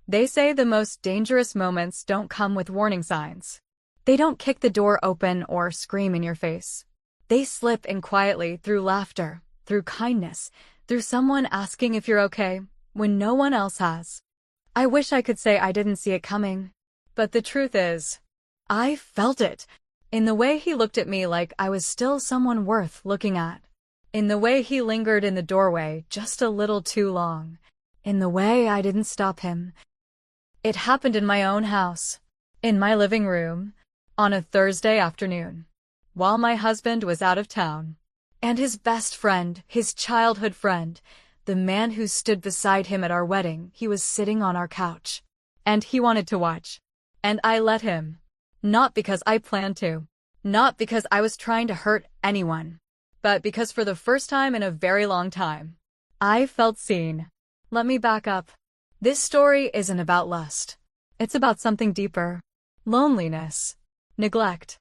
They say the most dangerous moments don't come with warning signs. They don't kick the door open or scream in your face. They slip in quietly through laughter, through kindness, through someone asking if you're okay when no one else has. I wish I could say I didn't see it coming. But the truth is, I felt it. In the way he looked at me like I was still someone worth looking at. In the way he lingered in the doorway just a little too long. In the way I didn't stop him. It happened in my own house, in my living room, on a Thursday afternoon, while my husband was out of town. And his best friend, his childhood friend, the man who stood beside him at our wedding, he was sitting on our couch. And he wanted to watch. And I let him. Not because I planned to. Not because I was trying to hurt anyone. But because for the first time in a very long time, I felt seen. Let me back up. This story isn't about lust. It's about something deeper. Loneliness. Neglect.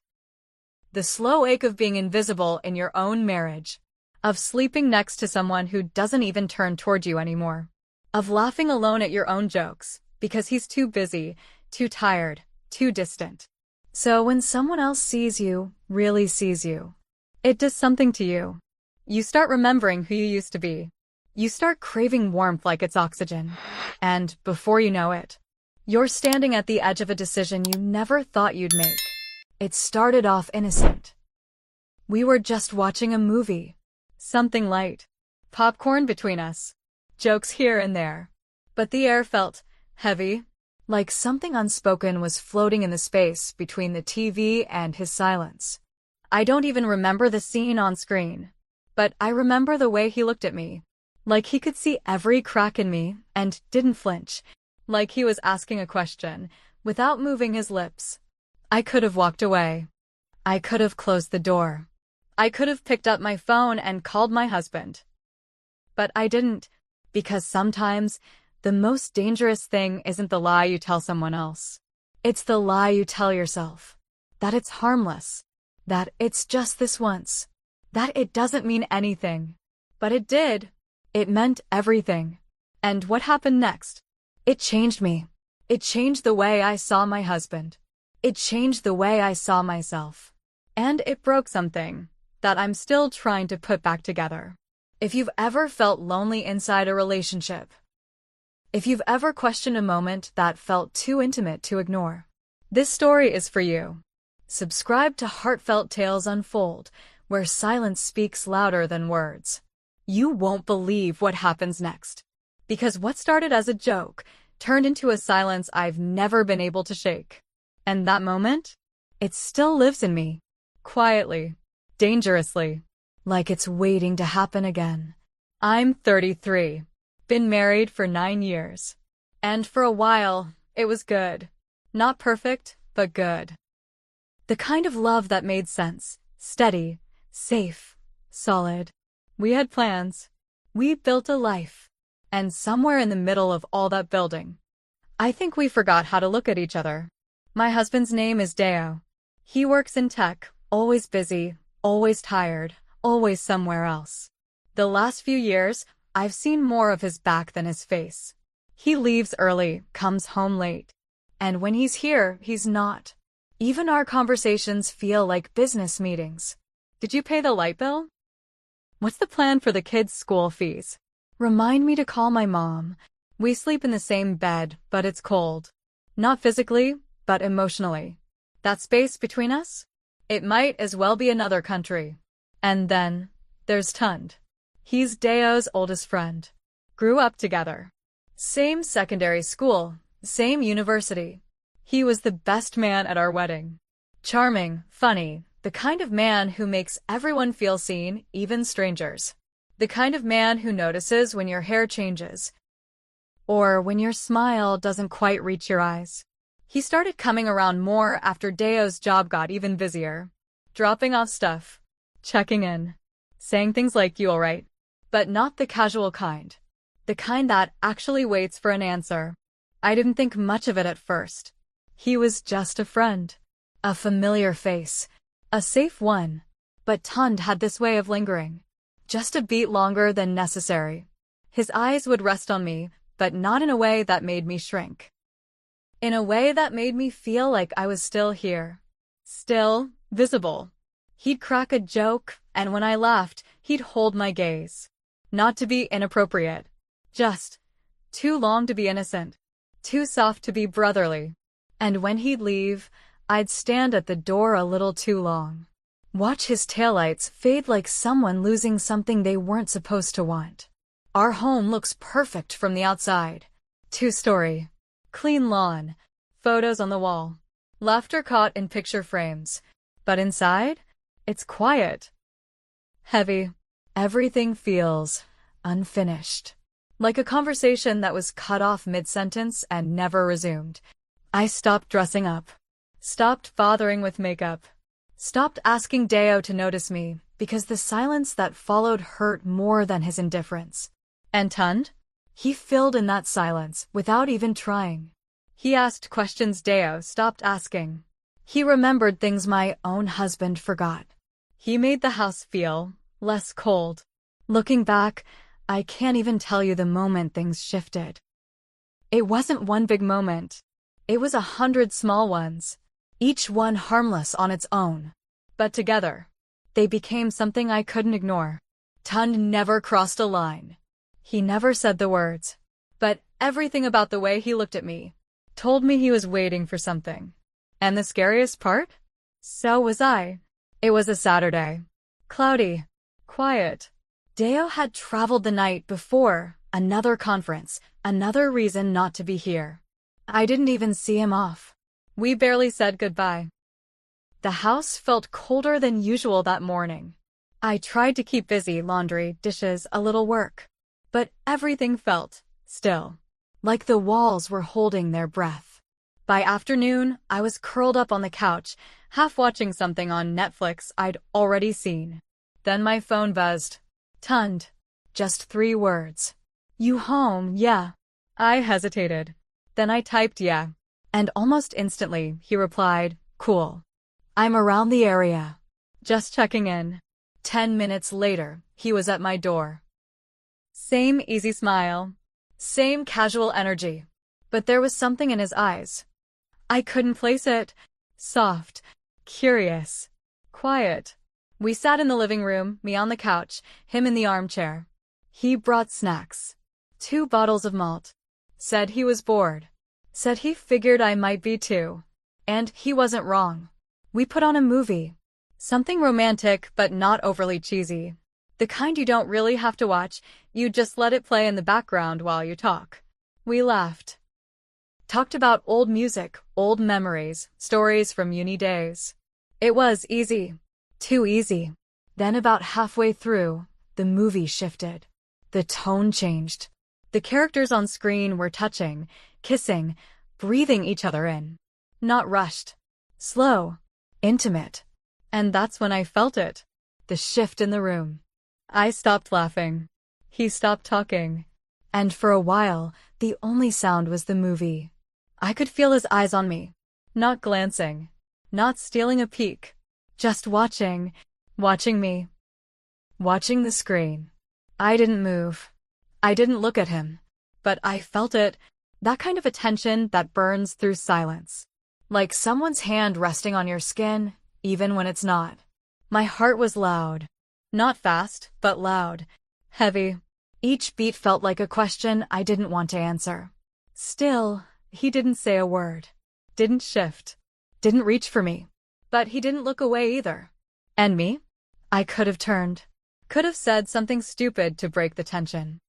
The slow ache of being invisible in your own marriage. Of sleeping next to someone who doesn't even turn toward you anymore. Of laughing alone at your own jokes because he's too busy, too tired, too distant. So when someone else sees you, really sees you, it does something to you. You start remembering who you used to be. You start craving warmth like it's oxygen. And before you know it, you're standing at the edge of a decision you never thought you'd make. It started off innocent. We were just watching a movie. Something light. Popcorn between us. Jokes here and there. But the air felt heavy, like something unspoken was floating in the space between the TV and his silence. I don't even remember the scene on screen, but I remember the way he looked at me. Like he could see every crack in me and didn't flinch. Like he was asking a question, without moving his lips. I could have walked away. I could have closed the door. I could have picked up my phone and called my husband. But I didn't, because sometimes the most dangerous thing isn't the lie you tell someone else. It's the lie you tell yourself. That it's harmless. That it's just this once. That it doesn't mean anything. But it did. It meant everything. And what happened next? It changed me. It changed the way I saw my husband. It changed the way I saw myself. And it broke something that I'm still trying to put back together. If you've ever felt lonely inside a relationship, if you've ever questioned a moment that felt too intimate to ignore, this story is for you. Subscribe to Heartfelt Tales Unfold, where silence speaks louder than words. You won't believe what happens next. Because what started as a joke turned into a silence I've never been able to shake. And that moment? It still lives in me. Quietly. Dangerously. Like it's waiting to happen again. I'm 33. Been married for 9 years. And for a while, it was good. Not perfect, but good. The kind of love that made sense. Steady. Safe. Solid. We had plans. We built a life. And somewhere in the middle of all that building, I think we forgot how to look at each other. My husband's name is Deo. He works in tech, always busy, always tired, always somewhere else. The last few years, I've seen more of his back than his face. He leaves early, comes home late. And when he's here, he's not. Even our conversations feel like business meetings. Did you pay the light bill? What's the plan for the kids' school fees? Remind me to call my mom. We sleep in the same bed, but it's cold. Not physically, but emotionally. That space between us? It might as well be another country. And then, there's Tund. He's Deo's oldest friend. Grew up together. Same secondary school, same university. He was the best man at our wedding. Charming, funny, the kind of man who makes everyone feel seen, even strangers. The kind of man who notices when your hair changes, or when your smile doesn't quite reach your eyes. He started coming around more after Deo's job got even busier. Dropping off stuff. Checking in. Saying things like, "You alright?" But not the casual kind. The kind that actually waits for an answer. I didn't think much of it at first. He was just a friend. A familiar face. A safe one. But Tund had this way of lingering. Just a beat longer than necessary. His eyes would rest on me, but not in a way that made me shrink. in a way that made me feel like I was still here. Still visible. He'd crack a joke, and when I laughed, he'd hold my gaze. Not to be inappropriate. Just too long to be innocent. Too soft to be brotherly. And when he'd leave, I'd stand at the door a little too long. Watch his taillights fade like someone losing something they weren't supposed to want. Our home looks perfect from the outside. 2-story. Clean lawn. Photos on the wall. Laughter caught in picture frames. But inside, it's quiet. Heavy. Everything feels unfinished. Like a conversation that was cut off mid-sentence and never resumed. I stopped dressing up. Stopped bothering with makeup. Stopped asking Deo to notice me, because the silence that followed hurt more than his indifference. And Tund? He filled in that silence without even trying. He asked questions Deo stopped asking. He remembered things my own husband forgot. He made the house feel less cold. Looking back, I can't even tell you the moment things shifted. It wasn't one big moment. It was 100 small ones. Each one harmless on its own. But together, they became something I couldn't ignore. Tund never crossed a line. He never said the words. But everything about the way he looked at me told me he was waiting for something. And the scariest part? So was I. It was a Saturday. Cloudy. Quiet. Deo had traveled the night before, another conference, another reason not to be here. I didn't even see him off. We barely said goodbye. The house felt colder than usual that morning. I tried to keep busy, laundry, dishes, a little work. But everything felt still, like the walls were holding their breath. By afternoon, I was curled up on the couch, half watching something on Netflix I'd already seen. Then my phone buzzed. Tund. Just 3 words. You home, yeah. I hesitated. Then I typed yeah. And almost instantly, he replied, cool. I'm around the area. Just checking in. 10 minutes later, he was at my door. Same easy smile. Same casual energy. But there was something in his eyes. I couldn't place it. Soft. Curious. Quiet. We sat in the living room, me on the couch, him in the armchair. He brought snacks. 2 bottles of malt. Said he was bored. Said he figured I might be too. And he wasn't wrong. We put on a movie. Something romantic, but not overly cheesy. The kind you don't really have to watch, you just let it play in the background while you talk. We laughed. Talked about old music, old memories, stories from uni days. It was easy. Too easy. Then about halfway through, the movie shifted. The tone changed. The characters on screen were touching, kissing, breathing each other in. Not rushed. Slow. Intimate. And that's when I felt it. The shift in the room. I stopped laughing. He stopped talking. And for a while, the only sound was the movie. I could feel his eyes on me. Not glancing. Not stealing a peek. Just watching me. Watching the screen. I didn't move. I didn't look at him. But I felt it, that kind of attention that burns through silence. Like someone's hand resting on your skin, even when it's not. My heart was loud. Not fast, but loud. Heavy. Each beat felt like a question I didn't want to answer. Still, he didn't say a word. Didn't shift. Didn't reach for me. But he didn't look away either. And me? I could have turned. Could have said something stupid to break the tension.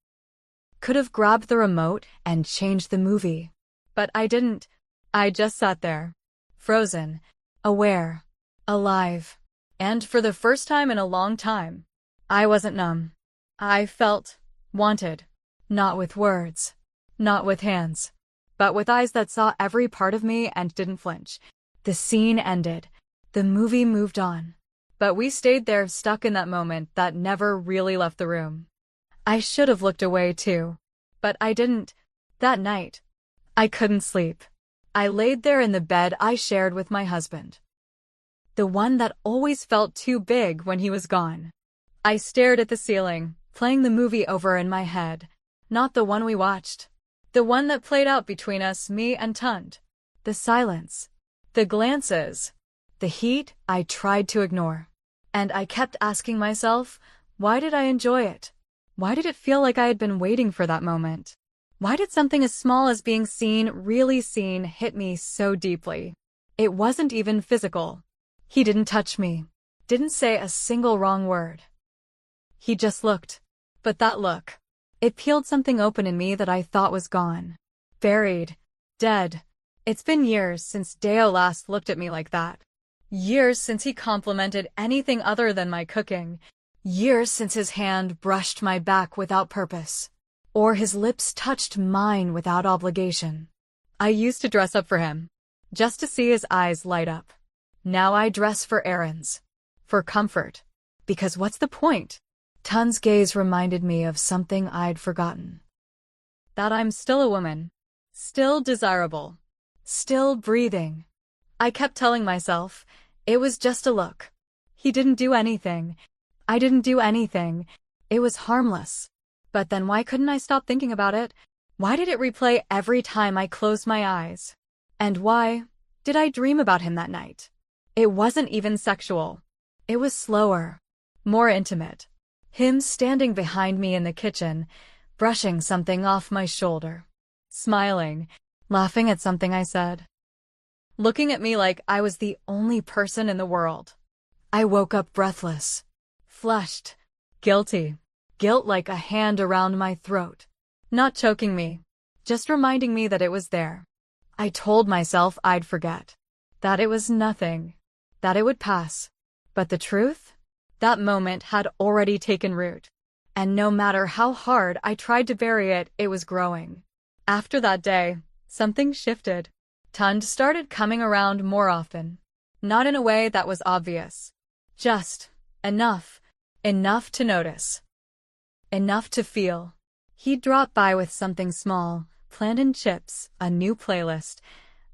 Could have grabbed the remote and changed the movie. But I didn't. I just sat there. Frozen. Aware. Alive. And for the first time in a long time, I wasn't numb. I felt wanted. Not with words. Not with hands. But with eyes that saw every part of me and didn't flinch. The scene ended. The movie moved on. But we stayed there, stuck in that moment that never really left the room. I should have looked away too. But I didn't. That night, I couldn't sleep. I laid there in the bed I shared with my husband. The one that always felt too big when he was gone. I stared at the ceiling, playing the movie over in my head. Not the one we watched. The one that played out between us, me and Tund. The silence. The glances. The heat I tried to ignore. And I kept asking myself, why did I enjoy it? Why did it feel like I had been waiting for that moment? Why did something as small as being seen, really seen, hit me so deeply? It wasn't even physical. He didn't touch me. Didn't say a single wrong word. He just looked. But that look, it peeled something open in me that I thought was gone. Buried. Dead. It's been years since Deo last looked at me like that. Years since he complimented anything other than my cooking. Years since his hand brushed my back without purpose. Or his lips touched mine without obligation. I used to dress up for him, just to see his eyes light up. Now I dress for errands. For comfort. Because what's the point? Tun's gaze reminded me of something I'd forgotten. That I'm still a woman. Still desirable. Still breathing. I kept telling myself, it was just a look. He didn't do anything. I didn't do anything. It was harmless. But then why couldn't I stop thinking about it? Why did it replay every time I closed my eyes? And why did I dream about him that night? It wasn't even sexual. It was slower. More intimate. Him standing behind me in the kitchen, brushing something off my shoulder. Smiling. Laughing at something I said. Looking at me like I was the only person in the world. I woke up breathless. Flushed. Guilty. Guilt like a hand around my throat. Not choking me. Just reminding me that it was there. I told myself I'd forget. That it was nothing. That it would pass. But the truth? That moment had already taken root. And no matter how hard I tried to bury it, it was growing. After that day, something shifted. Tund started coming around more often. Not in a way that was obvious. Just enough. Enough to notice. Enough to feel. He'd drop by with something small, plantain chips, a new playlist,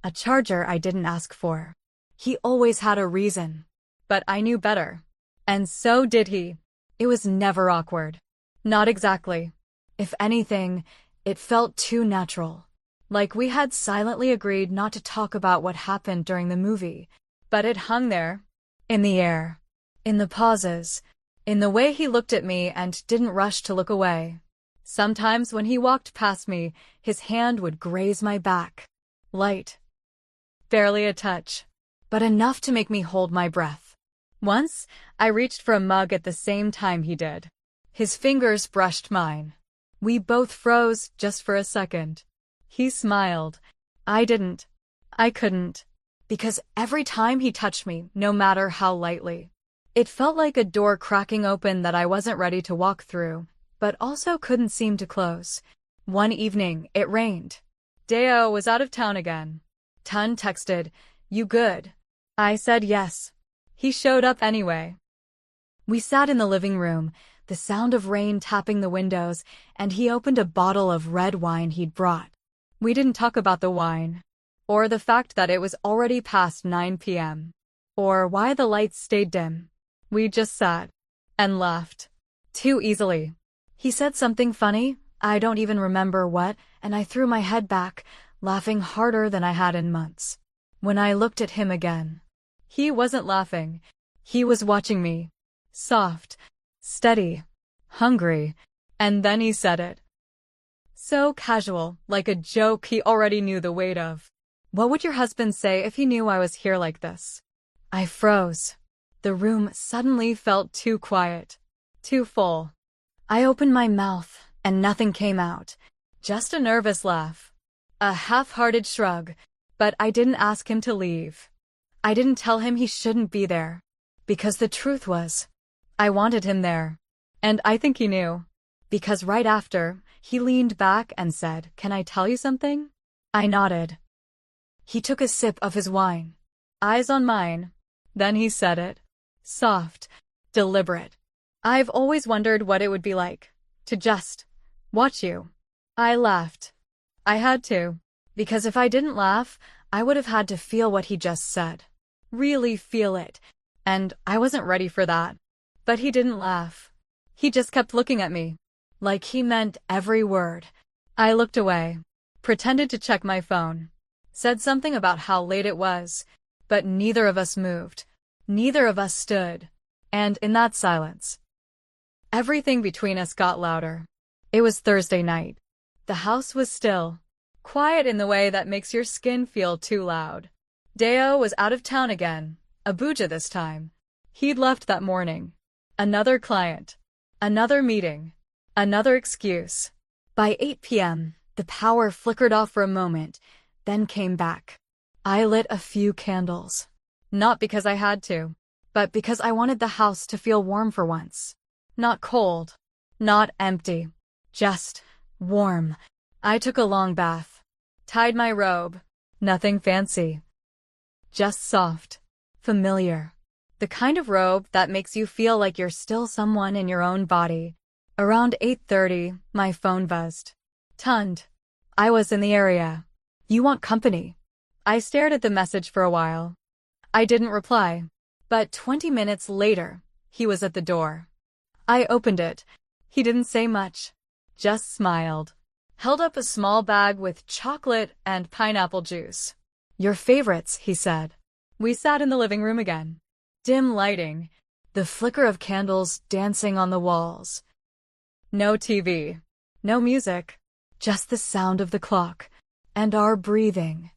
a charger I didn't ask for. He always had a reason. But I knew better. And so did he. It was never awkward. Not exactly. If anything, it felt too natural. Like we had silently agreed not to talk about what happened during the movie. But it hung there. In the air. In the pauses. In the way he looked at me and didn't rush to look away. Sometimes when he walked past me, his hand would graze my back. Light. Barely a touch. But enough to make me hold my breath. Once, I reached for a mug at the same time he did. His fingers brushed mine. We both froze just for a second. He smiled. I didn't. I couldn't. Because every time he touched me, no matter how lightly, it felt like a door cracking open that I wasn't ready to walk through, but also couldn't seem to close. One evening, it rained. Deo was out of town again. Tun texted, "You good?" I said yes. He showed up anyway. We sat in the living room, the sound of rain tapping the windows, and he opened a bottle of red wine he'd brought. We didn't talk about the wine, or the fact that it was already past 9 p.m., or why the lights stayed dim. We just sat and laughed. Too easily. He said something funny, I don't even remember what, and I threw my head back, laughing harder than I had in months. When I looked at him again, he wasn't laughing. He was watching me. Soft, steady, hungry, and then he said it. So casual, like a joke he already knew the weight of. "What would your husband say if he knew I was here like this?" I froze. The room suddenly felt too quiet, too full. I opened my mouth, and nothing came out. Just a nervous laugh. A half-hearted shrug. But I didn't ask him to leave. I didn't tell him he shouldn't be there. Because the truth was, I wanted him there. And I think he knew. Because right after, he leaned back and said, "Can I tell you something?" I nodded. He took a sip of his wine. Eyes on mine. Then he said it. Soft. Deliberate. "I've always wondered what it would be like. To just watch you." I laughed. I had to. Because if I didn't laugh, I would have had to feel what he just said. Really feel it. And I wasn't ready for that. But he didn't laugh. He just kept looking at me. Like he meant every word. I looked away. Pretended to check my phone. said something about how late it was, but neither of us moved. Neither of us stood. And in that silence, everything between us got louder. It was Thursday night. The house was still, quiet in the way that makes your skin feel too loud. Deo was out of town again, Abuja this time. He'd left that morning. Another client, another meeting, another excuse. By 8 p.m., the power flickered off for a moment, then came back. I lit a few candles. Not because I had to, but because I wanted the house to feel warm for once. Not cold, not empty, just warm. I took a long bath, tied my robe, nothing fancy. Just soft, familiar. The kind of robe that makes you feel like you're still someone in your own body. Around 8:30, my phone buzzed. Tund. I was in the area. You want company? I stared at the message for a while. I didn't reply. But 20 minutes later, he was at the door. I opened it. He didn't say much. Just smiled. Held up a small bag with chocolate and pineapple juice. Your favorites, he said. We sat in the living room again. Dim lighting, the flicker of candles dancing on the walls. No TV, no music, just the sound of the clock, and our breathing.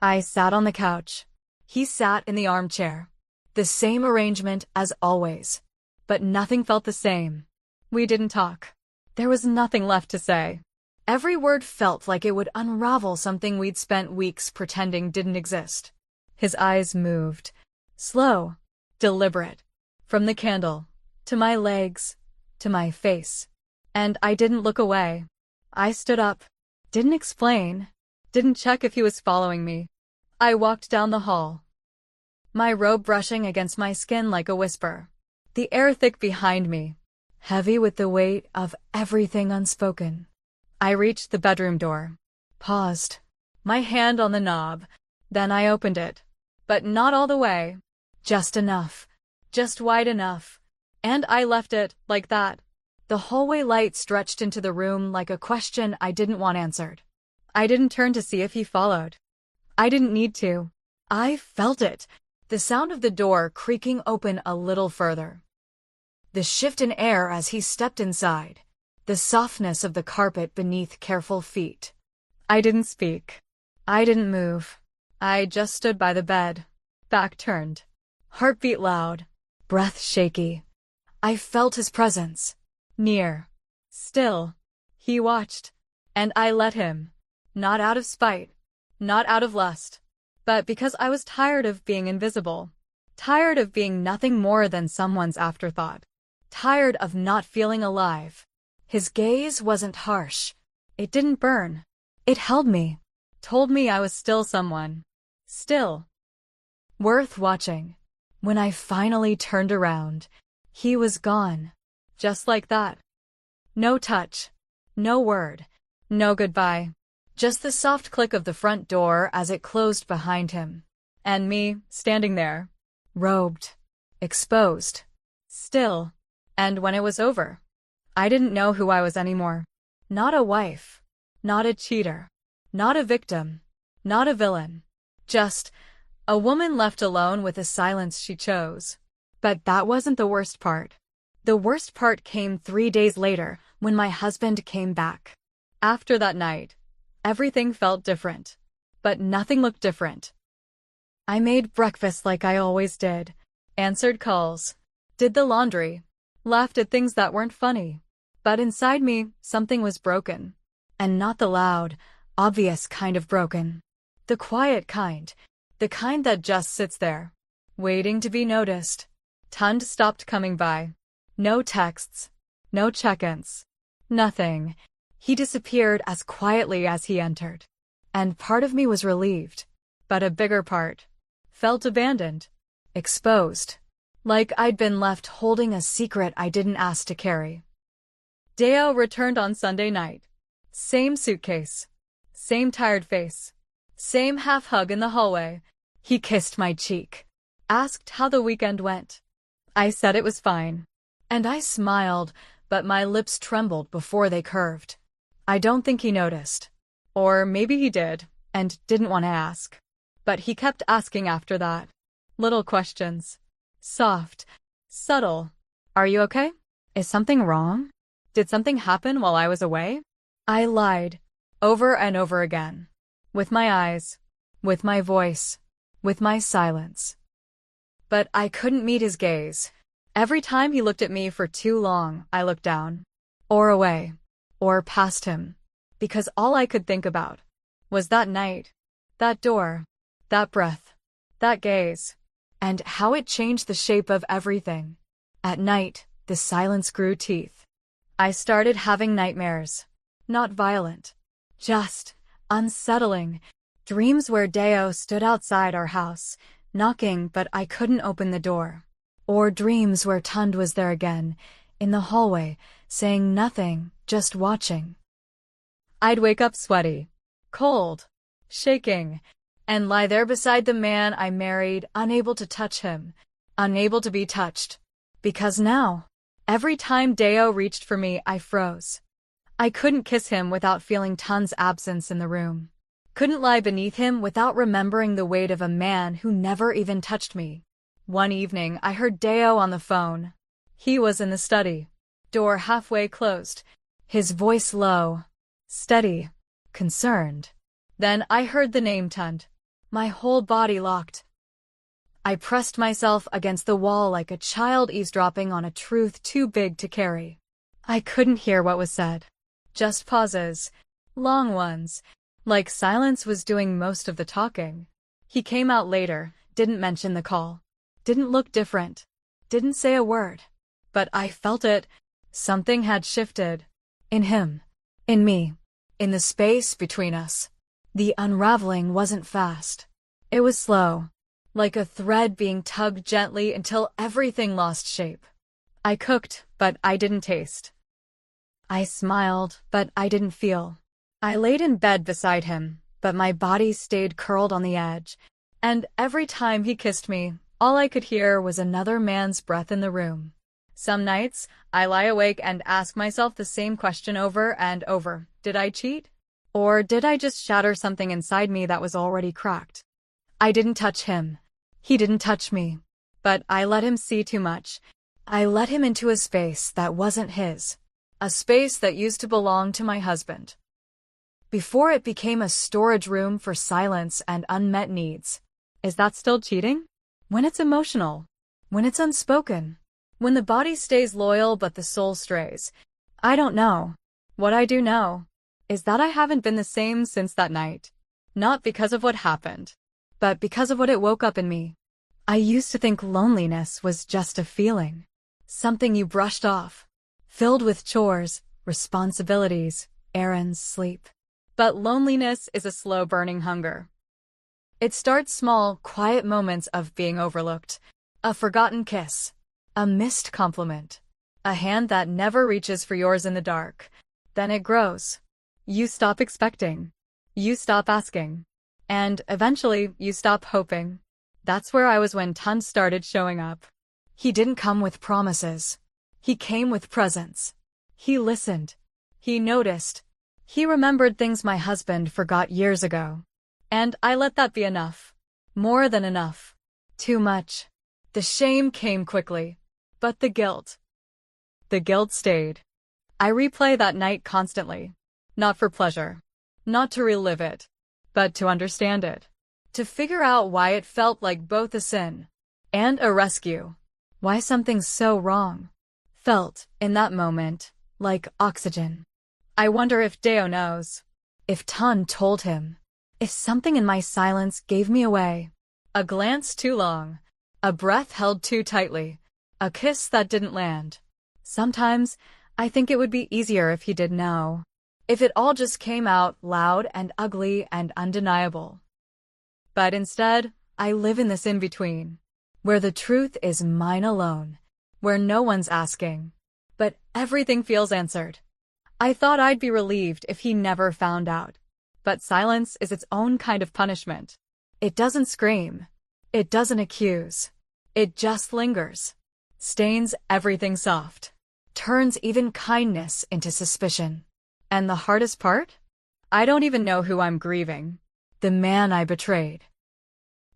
I sat on the couch. He sat in the armchair. The same arrangement as always. But nothing felt the same. We didn't talk. There was nothing left to say. Every word felt like it would unravel something we'd spent weeks pretending didn't exist. His eyes moved. Slow. Deliberate. From the candle, to my legs, to my face. And I didn't look away. I stood up. Didn't explain. Didn't check if he was following me. I walked down the hall. My robe brushing against my skin like a whisper. The air thick behind me. Heavy with the weight of everything unspoken. I reached the bedroom door. Paused. My hand on the knob. Then I opened it. But not all the way. Just enough. Just wide enough. And I left it like that. The hallway light stretched into the room like a question I didn't want answered. I didn't turn to see if he followed. I didn't need to. I felt it. The sound of the door creaking open a little further. The shift in air as he stepped inside. The softness of the carpet beneath careful feet. I didn't speak. I didn't move. I just stood by the bed, back turned. Heartbeat loud, breath shaky. I felt his presence. Near. Still. He watched. And I let him. Not out of spite. Not out of lust. But because I was tired of being invisible. Tired of being nothing more than someone's afterthought. Tired of not feeling alive. His gaze wasn't harsh. It didn't burn. It held me. Told me I was still someone. Still. Worth watching. When I finally turned around, he was gone. Just like that. No touch. No word. No goodbye. Just the soft click of the front door as it closed behind him. And me, standing there. Robed. Exposed. Still. And when it was over, I didn't know who I was anymore. Not a wife. Not a cheater. Not a victim. Not a villain. Just a woman left alone with a silence she chose. But that wasn't the worst part. The worst part came 3 days later, when my husband came back. After that night, everything felt different. But nothing looked different. I made breakfast like I always did. Answered calls. Did the laundry. Laughed at things that weren't funny. But inside me, something was broken. And not the loud, obvious kind of broken. The quiet kind. The kind that just sits there, waiting to be noticed. Tund stopped coming by. No texts. No check-ins. Nothing. He disappeared as quietly as he entered. And part of me was relieved. But a bigger part felt abandoned. Exposed. Like I'd been left holding a secret I didn't ask to carry. Deo returned on Sunday night. Same suitcase. Same tired face. Same half hug in the hallway. He kissed my cheek. Asked how the weekend went. I said it was fine. And I smiled, but my lips trembled before they curved. I don't think he noticed. Or maybe he did, and didn't want to ask. But he kept asking after that. Little questions. Soft. Subtle. Are you okay? Is something wrong? Did something happen while I was away? I lied. Over and over again. With my eyes. With my voice. With my silence. But I couldn't meet his gaze. Every time he looked at me for too long, I looked down. Or away. Or past him. Because all I could think about was that night. That door. That breath. That gaze. And how it changed the shape of everything. At night, the silence grew teeth. I started having nightmares. Not violent. Just unsettling. Dreams where Deo stood outside our house, knocking but I couldn't open the door. Or dreams where Tund was there again, in the hallway, saying nothing, just watching. I'd wake up sweaty, cold, shaking, and lie there beside the man I married, unable to touch him, unable to be touched. Because now, every time Deo reached for me, I froze. I couldn't kiss him without feeling Tund's absence in the room. Couldn't lie beneath him without remembering the weight of a man who never even touched me. One evening, I heard Deo on the phone. He was in the study, door halfway closed, his voice low, steady, concerned. Then I heard the name Tund. My whole body locked. I pressed myself against the wall like a child eavesdropping on a truth too big to carry. I couldn't hear what was said. Just pauses, long ones, like silence was doing most of the talking. He came out later, didn't mention the call, didn't look different, didn't say a word. But I felt it. Something had shifted. In him. In me. In the space between us. The unraveling wasn't fast. It was slow. Like a thread being tugged gently until everything lost shape. I cooked, but I didn't taste. I smiled, but I didn't feel. I laid in bed beside him, but my body stayed curled on the edge. And every time he kissed me, all I could hear was another man's breath in the room. Some nights, I lie awake and ask myself the same question over and over. Did I cheat? Or did I just shatter something inside me that was already cracked? I didn't touch him. He didn't touch me. But I let him see too much. I let him into a space that wasn't his. A space that used to belong to my husband. Before it became a storage room for silence and unmet needs. Is that still cheating? When it's emotional. When it's unspoken. When the body stays loyal but the soul strays. I don't know. What I do know is that I haven't been the same since that night. Not because of what happened, but because of what it woke up in me. I used to think loneliness was just a feeling. Something you brushed off. Filled with chores, responsibilities, errands, sleep. But loneliness is a slow-burning hunger. It starts small, quiet moments of being overlooked. A forgotten kiss. A missed compliment. A hand that never reaches for yours in the dark. Then it grows. You stop expecting. You stop asking. And eventually, you stop hoping. That's where I was when Tund started showing up. He didn't come with promises. He came with presence. He listened. He noticed. He remembered things my husband forgot years ago. And I let that be enough. More than enough. Too much. The shame came quickly. But the guilt. The guilt stayed. I replay that night constantly. Not for pleasure. Not to relive it. But to understand it. To figure out why it felt like both a sin and a rescue. Why something so wrong felt, in that moment, like oxygen. I wonder if Deo knows. If Tund told him. If something in my silence gave me away. A glance too long. A breath held too tightly. A kiss that didn't land. Sometimes, I think it would be easier if he did know. If it all just came out loud and ugly and undeniable. But instead, I live in this in-between. Where the truth is mine alone. Where no one's asking. But everything feels answered. I thought I'd be relieved if he never found out. But silence is its own kind of punishment. It doesn't scream. It doesn't accuse. It just lingers. Stains everything soft. Turns even kindness into suspicion. And the hardest part? I don't even know who I'm grieving. the man I betrayed,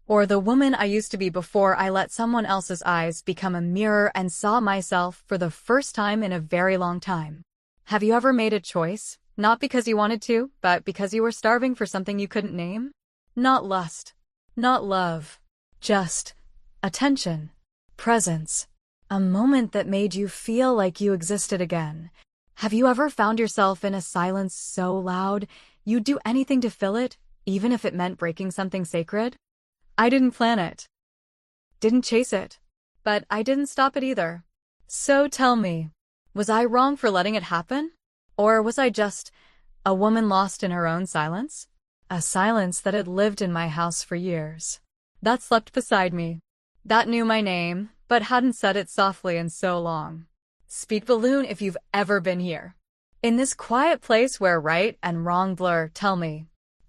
or the woman I used to be before I let someone else's eyes become a mirror and saw myself for the first time in a very long time. Have you ever made a choice, not because you wanted to, but because you were starving for something you couldn't name? Not lust, not love, just attention, presence, a moment that made you feel like you existed again. Have you ever found yourself in a silence so loud you'd do anything to fill it, even if it meant breaking something sacred? I didn't plan it, didn't chase it, but I didn't stop it either. So tell me, was I wrong for letting it happen? Or was I just a woman lost in her own silence? A silence that had lived in my house for years. That slept beside me. That knew my name, but hadn't said it softly in so long. Speak balloon if you've ever been here. In this quiet place where right and wrong blur, tell me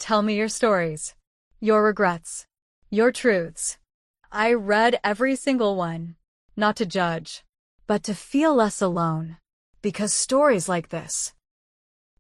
your stories, your regrets, your truths. I read every single one, not to judge, but to feel less alone. Because stories like this,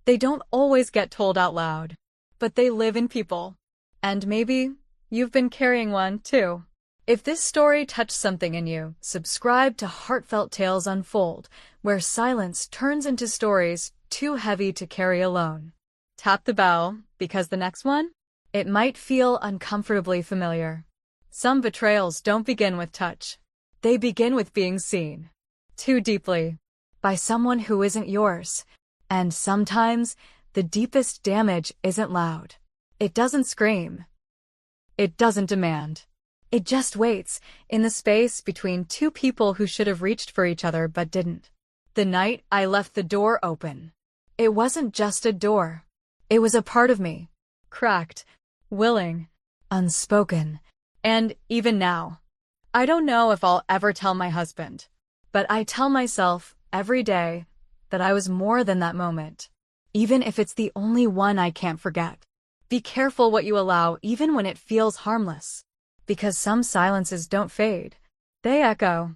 they don't always get told out loud, but they live in people. And maybe you've been carrying one too. If this story touched something in you, subscribe to Heartfelt Tales Unfold, where silence turns into stories too heavy to carry alone. Tap the bell, because the next one, it might feel uncomfortably familiar. Some betrayals don't begin with touch. They begin with being seen. Too deeply. By someone who isn't yours. And sometimes, the deepest damage isn't loud. It doesn't scream. It doesn't demand. It just waits, in the space between two people who should have reached for each other but didn't. The night I left the door open. It wasn't just a door. It was a part of me. Cracked, willing, unspoken. And even now, I don't know if I'll ever tell my husband, but I tell myself every day that I was more than that moment, even if it's the only one I can't forget. Be careful what you allow even when it feels harmless, because some silences don't fade. They echo.